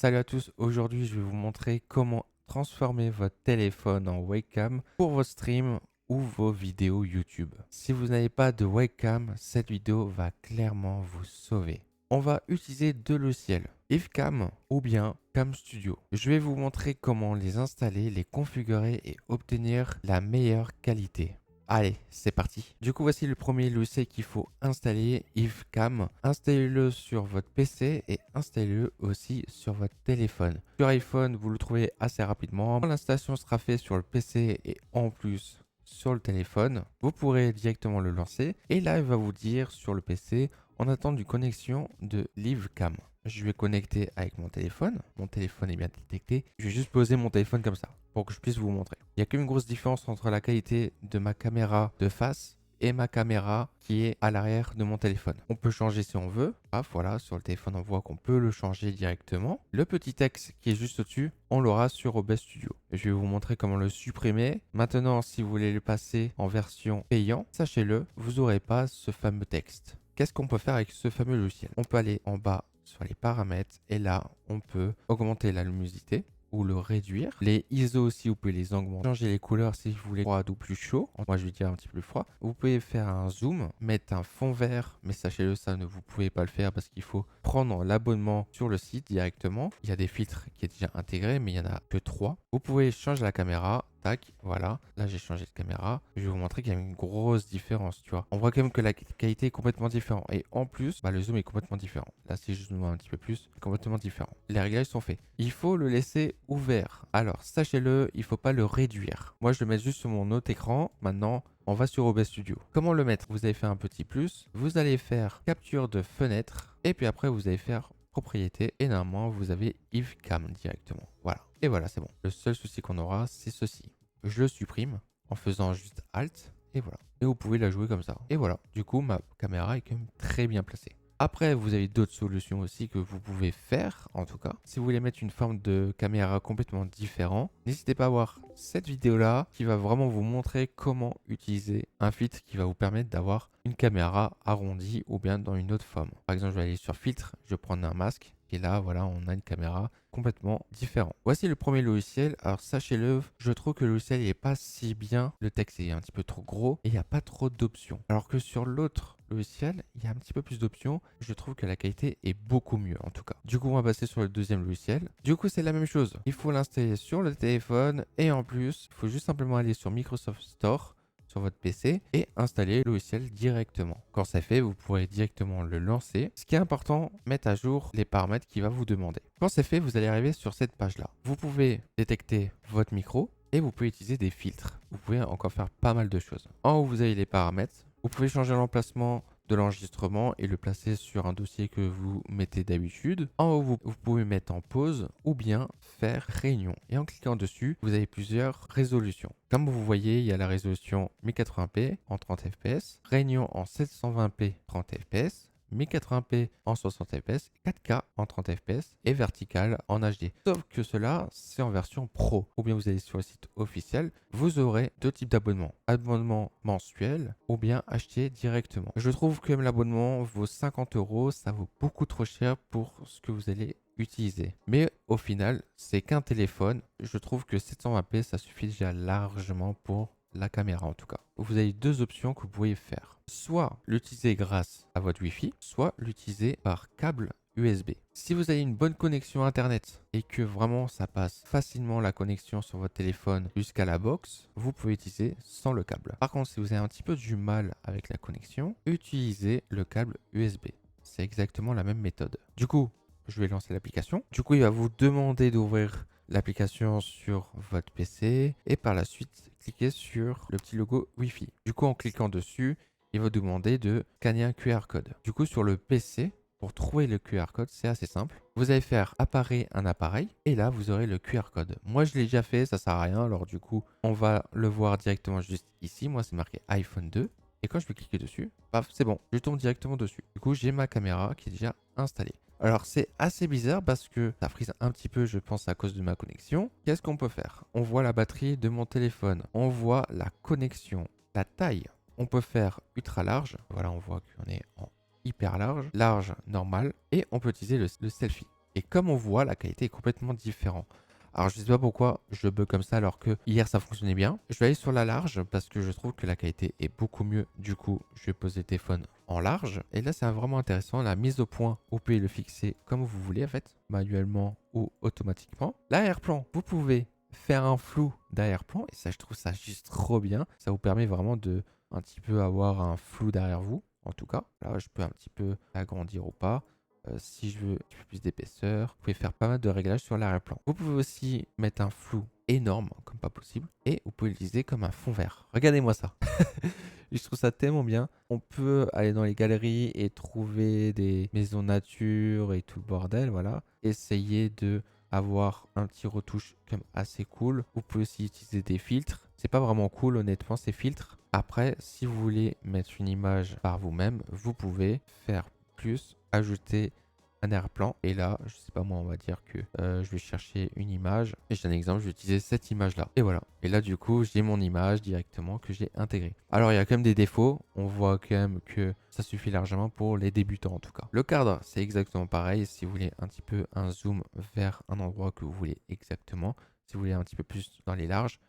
Salut à tous, aujourd'hui je vais vous montrer comment transformer votre téléphone en webcam pour vos streams ou vos vidéos YouTube. Si vous n'avez pas de webcam, cette vidéo va clairement vous sauver. On va utiliser deux logiciels, Ivcam ou bien Cam Studio. Je vais vous montrer comment les installer, les configurer et obtenir la meilleure qualité. Allez, c'est parti. Du coup, voici le premier logiciel qu'il faut installer, Ivcam. Installez-le sur votre PC et installez-le aussi sur votre téléphone. Sur iPhone, vous le trouvez assez rapidement. L'installation sera faite sur le PC et en plus sur le téléphone. Vous pourrez directement le lancer et là, il va vous dire sur le PC, on attend une connexion de Livecam. Je vais connecter avec mon téléphone. Mon téléphone est bien détecté. Je vais juste poser mon téléphone comme ça pour que je puisse vous montrer. Il y a qu'une grosse différence entre la qualité de ma caméra de face et ma caméra qui est à l'arrière de mon téléphone. On peut changer si on veut. Ah, voilà, sur le téléphone, on voit qu'on peut le changer directement. Le petit texte qui est juste au-dessus, on l'aura sur OBS Studio. Je vais vous montrer comment le supprimer. Maintenant, si vous voulez le passer en version payant, sachez-le, vous n'aurez pas ce fameux texte. Qu'est-ce qu'on peut faire avec ce fameux logiciel? On peut aller en bas sur les paramètres et là, on peut augmenter la luminosité ou le réduire. Les ISO aussi, vous pouvez les augmenter. Changer les couleurs si vous voulez froid ou plus chaud. Moi, je vais dire un petit peu plus froid. Vous pouvez faire un zoom, mettre un fond vert, mais sachez-le, ça ne vous pouvez pas le faire parce qu'il faut prendre l'abonnement sur le site directement. Il y a des filtres qui est déjà intégrés, mais il y en a que 3. Vous pouvez changer la caméra. Tac, voilà. Là, j'ai changé de caméra. Je vais vous montrer qu'il y a une grosse différence, tu vois. On voit quand même que la qualité est complètement différente. Et en plus, le zoom est complètement différent. Là, si je zoome un petit peu plus, c'est complètement différent. Les réglages sont faits. Il faut le laisser ouvert. Alors, sachez-le, il ne faut pas le réduire. Moi, je le mets juste sur mon autre écran. Maintenant, on va sur OBS Studio. Comment le mettre? Vous allez faire un petit plus. Vous allez faire capture de fenêtre. Et puis après, vous allez faire propriété et normalement vous avez Ivcam directement. Voilà. Et voilà, c'est bon. Le seul souci qu'on aura, c'est ceci. Je le supprime en faisant juste Alt et voilà. Et vous pouvez la jouer comme ça. Et voilà. Du coup, ma caméra est quand même très bien placée. Après, vous avez d'autres solutions aussi que vous pouvez faire, en tout cas. Si vous voulez mettre une forme de caméra complètement différente, n'hésitez pas à voir cette vidéo-là qui va vraiment vous montrer comment utiliser un filtre qui va vous permettre d'avoir une caméra arrondie ou bien dans une autre forme. Par exemple, je vais aller sur filtre, je vais prendre un masque. Et là, voilà, on a une caméra complètement différente. Voici le premier logiciel. Alors, sachez-le, je trouve que le logiciel n'est pas si bien. Le texte est un petit peu trop gros et il n'y a pas trop d'options. Alors que sur l'autre logiciel, il y a un petit peu plus d'options. Je trouve que la qualité est beaucoup mieux, en tout cas. Du coup, on va passer sur le deuxième logiciel. Du coup, c'est la même chose. Il faut l'installer sur le téléphone et en plus, il faut juste simplement aller sur Microsoft Store sur votre PC et installer le logiciel directement. Quand c'est fait, vous pourrez directement le lancer. Ce qui est important, mettre à jour les paramètres qu'il va vous demander. Quand c'est fait, vous allez arriver sur cette page-là. Vous pouvez détecter votre micro et vous pouvez utiliser des filtres. Vous pouvez encore faire pas mal de choses. En haut, vous avez les paramètres. Vous pouvez changer l'emplacement de l'enregistrement et le placer sur un dossier que vous mettez d'habitude. En haut, vous pouvez mettre en pause ou bien faire réunion. Et en cliquant dessus, vous avez plusieurs résolutions. Comme vous voyez, il y a la résolution 1080p en 30 fps, réunion en 720p 30 fps, 1080p en 60 fps, 4K en 30 fps et vertical en HD. Sauf que cela, c'est en version pro. Ou bien vous allez sur le site officiel, vous aurez deux types d'abonnements. Abonnement mensuel ou bien acheter directement. Je trouve que l'abonnement vaut 50 €, ça vaut beaucoup trop cher pour ce que vous allez utiliser. Mais au final, c'est qu'un téléphone. Je trouve que 720p, ça suffit déjà largement pour la caméra en tout cas. Vous avez deux options que vous pouvez faire. Soit l'utiliser grâce à votre Wi-Fi, soit l'utiliser par câble USB. Si vous avez une bonne connexion Internet et que vraiment ça passe facilement la connexion sur votre téléphone jusqu'à la box, vous pouvez utiliser sans le câble. Par contre, si vous avez un petit peu du mal avec la connexion, utilisez le câble USB. C'est exactement la même méthode. Du coup, je vais lancer l'application. Du coup, il va vous demander d'ouvrir l'application sur votre PC et par la suite, cliquez sur le petit logo Wi-Fi. Du coup, en cliquant dessus, il va vous demander de scanner un QR code. Du coup, sur le PC, pour trouver le QR code, c'est assez simple. Vous allez faire apparaître un appareil et là, vous aurez le QR code. Moi, je l'ai déjà fait, ça sert à rien. Alors du coup, on va le voir directement juste ici. Moi, c'est marqué iPhone 2. Et quand je vais cliquer dessus, paf, c'est bon, je tombe directement dessus. Du coup, j'ai ma caméra qui est déjà installée. Alors c'est assez bizarre parce que ça frise un petit peu, je pense, à cause de ma connexion. Qu'est-ce qu'on peut faire? On voit la batterie de mon téléphone, on voit la connexion, la taille. On peut faire ultra large, voilà, on voit qu'on est en hyper large, large normal, et on peut utiliser le selfie. Et comme on voit, la qualité est complètement différente. Alors, je sais pas pourquoi je bug comme ça alors que hier ça fonctionnait bien. Je vais aller sur la large parce que je trouve que la qualité est beaucoup mieux. Du coup, je vais poser le téléphone en large. Et là, c'est vraiment intéressant. La mise au point, vous pouvez le fixer comme vous voulez en fait, manuellement ou automatiquement. L'arrière-plan, vous pouvez faire un flou d'arrière-plan. Et ça, je trouve ça juste trop bien. Ça vous permet vraiment de un petit peu avoir un flou derrière vous. En tout cas, là, je peux un petit peu agrandir ou pas. Si je veux un petit peu plus d'épaisseur, vous pouvez faire pas mal de réglages sur l'arrière-plan. Vous pouvez aussi mettre un flou énorme, comme pas possible, et vous pouvez l'utiliser comme un fond vert. Regardez-moi ça. Je trouve ça tellement bien. On peut aller dans les galeries et trouver des maisons nature et tout le bordel, voilà. Essayer de avoir un petit retouche comme assez cool. Vous pouvez aussi utiliser des filtres. C'est pas vraiment cool honnêtement ces filtres. Après, si vous voulez mettre une image par vous-même, vous pouvez faire plus, ajouter un arrière-plan. Et là, je sais pas moi, on va dire que je vais chercher une image. Et j'ai un exemple, je vais utiliser cette image-là. Et voilà. Et là, du coup, j'ai mon image directement que j'ai intégrée. Alors, il y a quand même des défauts. On voit quand même que ça suffit largement pour les débutants en tout cas. Le cadre, c'est exactement pareil. Si vous voulez un petit peu un zoom vers un endroit que vous voulez exactement. Si vous voulez un petit peu plus dans les larges.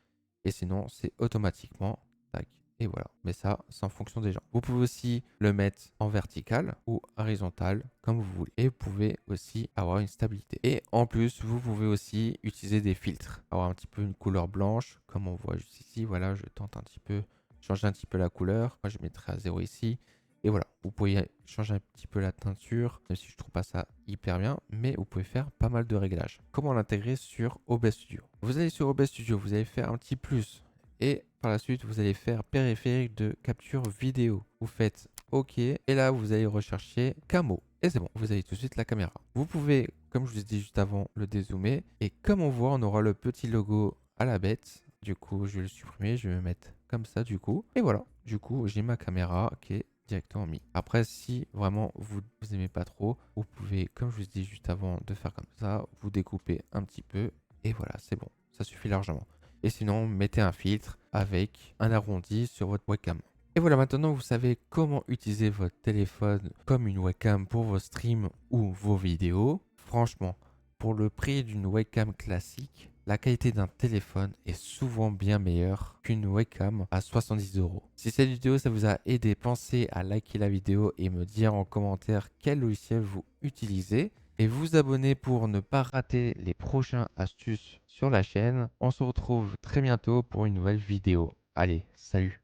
Et sinon, c'est automatiquement. Tac. Et voilà, mais ça, c'est en fonction des gens. Vous pouvez aussi le mettre en vertical ou horizontal, comme vous voulez. Et vous pouvez aussi avoir une stabilité. Et en plus, vous pouvez aussi utiliser des filtres. Avoir un petit peu une couleur blanche, comme on voit juste ici. Voilà, je tente un petit peu, changer un petit peu la couleur. Moi, je mettrai à 0 ici. Et voilà, vous pouvez changer un petit peu la teinture, même si je trouve pas ça hyper bien, mais vous pouvez faire pas mal de réglages. Comment l'intégrer sur OBS Studio? Vous allez sur OBS Studio, vous allez faire un petit plus. Et par la suite, vous allez faire périphérique de capture vidéo. Vous faites OK. Et là, vous allez rechercher camo. Et c'est bon, vous avez tout de suite la caméra. Vous pouvez, comme je vous ai dit juste avant, le dézoomer. Et comme on voit, on aura le petit logo à la bête. Du coup, je vais le supprimer. Je vais me mettre comme ça, du coup. Et voilà. Du coup, j'ai ma caméra qui est directement mise. Après, si vraiment vous n'aimez pas trop, vous pouvez, comme je vous ai dit juste avant, de faire comme ça. Vous découpez un petit peu. Et voilà, c'est bon. Ça suffit largement. Et sinon, mettez un filtre avec un arrondi sur votre webcam. Et voilà, maintenant vous savez comment utiliser votre téléphone comme une webcam pour vos streams ou vos vidéos. Franchement, pour le prix d'une webcam classique, la qualité d'un téléphone est souvent bien meilleure qu'une webcam à 70 €. Si cette vidéo ça vous a aidé, pensez à liker la vidéo et me dire en commentaire quel logiciel vous utilisez. Et vous abonner pour ne pas rater les prochaines astuces sur la chaîne. On se retrouve très bientôt pour une nouvelle vidéo. Allez, salut!